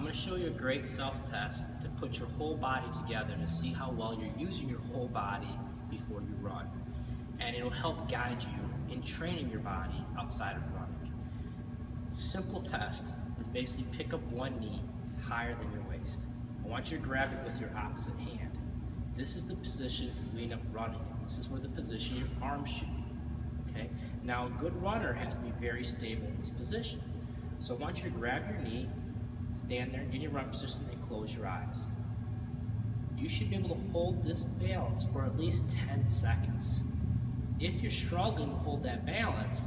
I'm going to show you a great self-test to put your whole body together to see how well you're using your whole body before you run. And it'll help guide you in training your body outside of running. Simple test is basically pick up one knee higher than your waist. I want you to grab it with your opposite hand. This is the position we end up running in. This is where the position your arms should be. Okay? Now a good runner has to be very stable in this position. So I want you to grab your knee, stand there in your run position, and close your eyes. You should be able to hold this balance for at least 10 seconds. If you're struggling to hold that balance,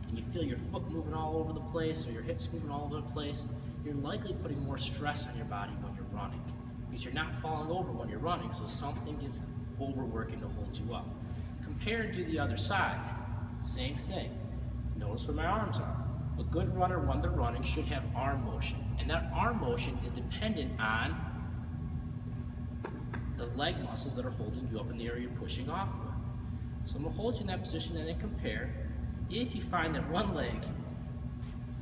and you feel your foot moving all over the place or your hips moving all over the place, you're likely putting more stress on your body when you're running, because you're not falling over when you're running, so something is overworking to hold you up. Compared to the other side, same thing. Notice where my arms are. A good runner when they're running should have arm motion, and that arm motion is dependent on the leg muscles that are holding you up in the area you're pushing off with. So I'm going to hold you in that position and then compare. If you find that one leg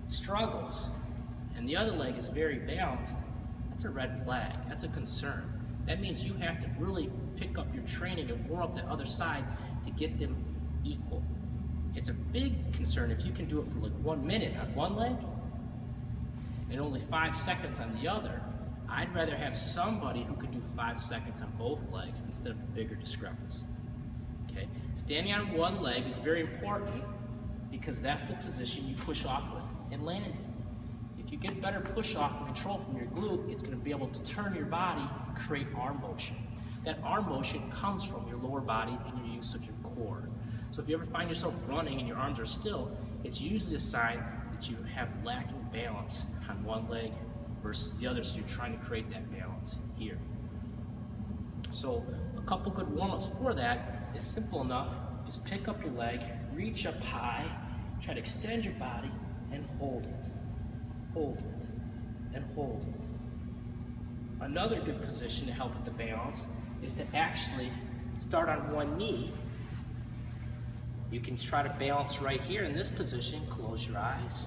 struggles and the other leg is very balanced, that's a red flag. That's a concern. That means you have to really pick up your training and warm up the other side to get them equal. It's a big concern if you can do it for like 1 minute on one leg and only 5 seconds on the other. I'd rather have somebody who can do 5 seconds on both legs instead of a bigger discrepancy. Okay? Standing on one leg is very important because that's the position you push off with and land in. If you get better push off and control from your glute, it's going to be able to turn your body and create arm motion. That arm motion comes from your lower body and your use of your core. So if you ever find yourself running and your arms are still, it's usually a sign that you have lacking balance on one leg versus the other, so you're trying to create that balance here. So a couple good warm-ups for that is simple enough. Just pick up your leg, reach up high, try to extend your body, and hold it. Hold it, and hold it. Another good position to help with the balance is to actually start on one knee. You can try to balance right here in this position, close your eyes.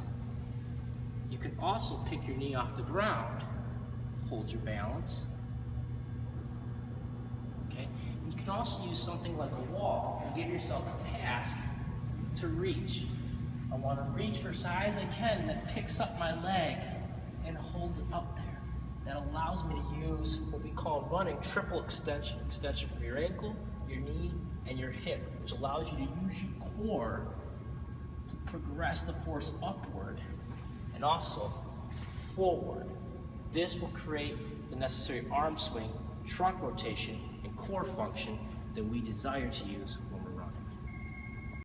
You can also pick your knee off the ground, hold your balance. Okay? You can also use something like a wall and give yourself a task to reach. I want to reach for as high as I can that picks up my leg and holds it up there. That allows me to use what we call running triple extension. Extension from your ankle, your knee, and your hip, which allows you to use your core to progress the force upward and also forward. This will create the necessary arm swing, trunk rotation, and core function that we desire to use when we're running.